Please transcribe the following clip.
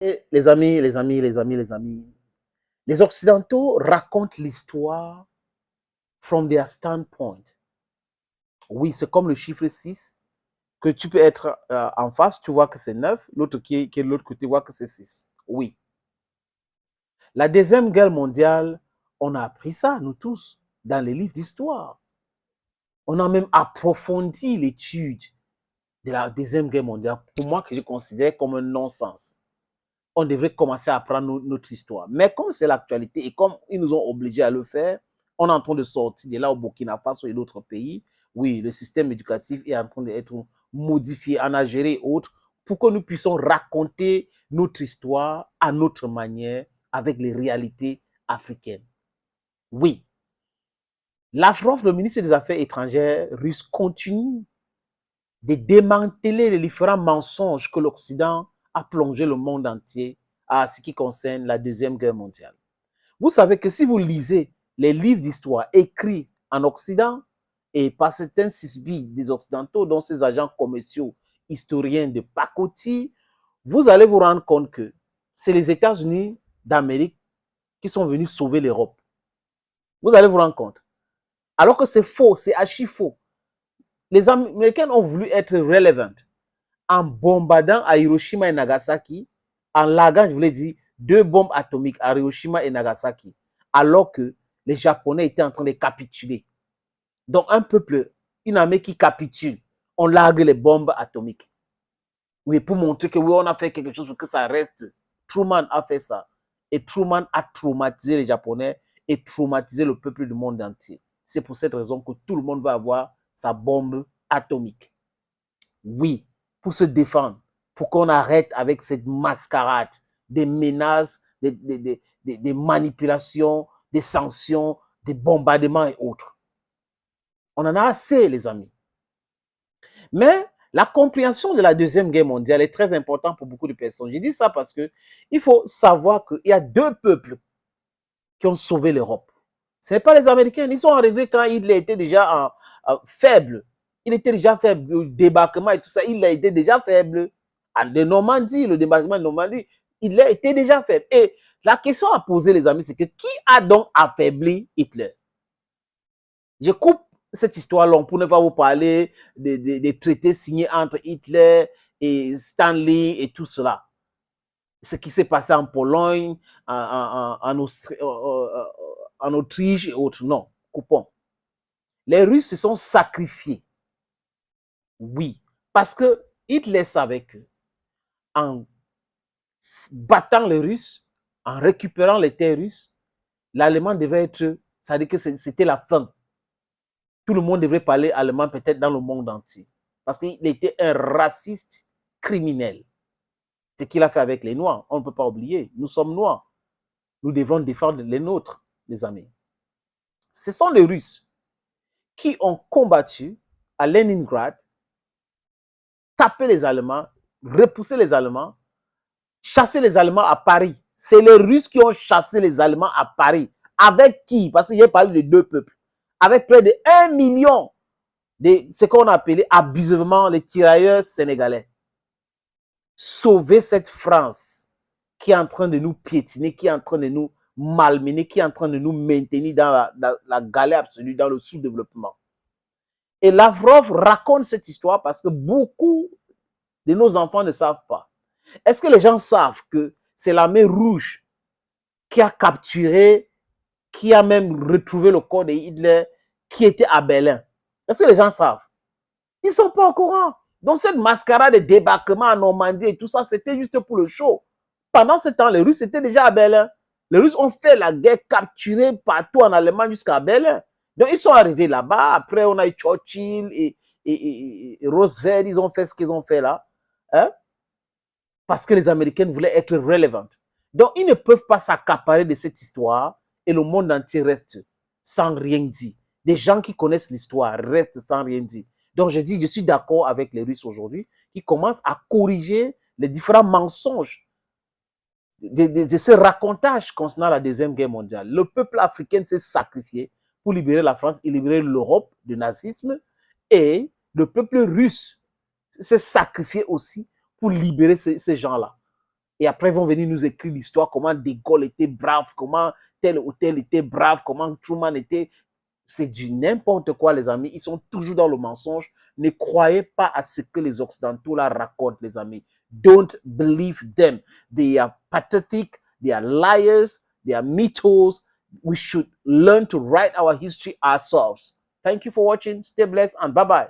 Et les amis, les Occidentaux racontent l'histoire from their standpoint. Oui, c'est comme le chiffre 6, que tu peux être en face, tu vois que c'est 9, l'autre qui est de l'autre côté voit que c'est 6. Oui. La Deuxième Guerre mondiale, on a appris ça, nous tous, dans les livres d'histoire. On a même approfondi l'étude de la Deuxième Guerre mondiale, pour moi, que je considère comme un non-sens. On devrait commencer à apprendre notre histoire. Mais comme c'est l'actualité et comme ils nous ont obligés à le faire, on est en train de sortir de là au Burkina Faso et d'autres pays. Oui, le système éducatif est en train d'être modifié en Algérie et autres pour que nous puissions raconter notre histoire à notre manière avec les réalités africaines. Oui, Lavrov, le ministre des Affaires étrangères russe, continue de démanteler les différents mensonges que l'Occident a plongé le monde entier à ce qui concerne la Deuxième Guerre mondiale. Vous savez que si vous lisez les livres d'histoire écrits en Occident et par certains sisbis des Occidentaux, dont ces agents commerciaux historiens de pacotille, vous allez vous rendre compte que c'est les États-Unis d'Amérique qui sont venus sauver l'Europe. Vous allez vous rendre compte. Alors que c'est faux, c'est archi faux. Les Américains ont voulu être relevant en bombardant à Hiroshima et Nagasaki, en larguant, je voulais dire, 2 bombes atomiques à Hiroshima et Nagasaki, alors que les Japonais étaient en train de capituler. Donc, un peuple, une armée qui capitule, on largue les bombes atomiques. Oui, pour montrer que oui, on a fait quelque chose pour que ça reste. Truman a fait ça. Et Truman a traumatisé les Japonais et traumatisé le peuple du monde entier. C'est pour cette raison que tout le monde va avoir sa bombe atomique. Oui, pour se défendre, pour qu'on arrête avec cette mascarade des menaces, des manipulations, des sanctions, des bombardements et autres. On en a assez, les amis. Mais la compréhension de la Deuxième Guerre mondiale est très importante pour beaucoup de personnes. Je dis ça parce que il faut savoir qu'il y a 2 peuples qui ont sauvé l'Europe. Ce n'est pas les Américains. Ils sont arrivés quand Hitler était déjà faible. Il était déjà faible. Le débarquement et tout ça, il a été déjà faible. De Normandie, le débarquement de Normandie, il a été déjà faible. Et la question à poser, les amis, c'est que qui a donc affaibli Hitler? Je coupe cette histoire longue pour ne pas vous parler des traités signés entre Hitler et Stanley et tout cela. Ce qui s'est passé en Pologne, en Autriche et autres. Non, coupons. Les Russes se sont sacrifiés. Oui, parce que Hitler savait que en battant les Russes, en récupérant les terres russes, l'allemand devait être, ça veut dire que c'était la fin. Tout le monde devrait parler allemand peut-être dans le monde entier. Parce qu'il était un raciste criminel. Ce qu'il a fait avec les Noirs, on ne peut pas oublier. Nous sommes Noirs. Nous devons défendre les nôtres, les amis. Ce sont les Russes qui ont combattu à Leningrad, tapé les Allemands, repoussé les Allemands, chassé les Allemands à Paris. C'est les Russes qui ont chassé les Allemands à Paris. Avec qui? Parce qu'il y a parlé de 2 peuples. Avec près de 1 million de ce qu'on a appelé abusivement les tirailleurs sénégalais. Sauver cette France qui est en train de nous piétiner, qui est en train de nous malmener, qui est en train de nous maintenir dans la galère absolue, dans le sous-développement. Et Lavrov raconte cette histoire parce que beaucoup de nos enfants ne savent pas. Est-ce que les gens savent que c'est l'armée rouge qui a capturé, qui a même retrouvé le corps de Hitler qui était à Berlin? Est-ce que les gens savent? Ils ne sont pas au courant. Donc cette mascarade de débarquement en Normandie et tout ça, c'était juste pour le show. Pendant ce temps, les Russes étaient déjà à Berlin. Les Russes ont fait la guerre, capturé partout en Allemagne jusqu'à Berlin. Donc ils sont arrivés là-bas. Après, on a eu Churchill et Roosevelt. Ils ont fait ce qu'ils ont fait là. Hein? Parce que les Américains voulaient être relevant. Donc ils ne peuvent pas s'accaparer de cette histoire et le monde entier reste sans rien dire. Des gens qui connaissent l'histoire restent sans rien dire. Donc je dis, je suis d'accord avec les Russes aujourd'hui qui commencent à corriger les différents mensonges de ce racontage concernant la Deuxième Guerre mondiale. Le peuple africain s'est sacrifié pour libérer la France et libérer l'Europe du nazisme. Et le peuple russe s'est sacrifié aussi pour libérer ces gens-là. Et après, ils vont venir nous écrire l'histoire, comment De Gaulle était brave, comment tel ou tel était brave, comment Truman était... C'est du n'importe quoi, les amis. Ils sont toujours dans le mensonge. Ne croyez pas à ce que les Occidentaux là racontent, les amis. Don't believe them. They are pathetic. They are liars. They are mythos. We should learn to write our history ourselves. Thank you for watching. Stay blessed and bye-bye.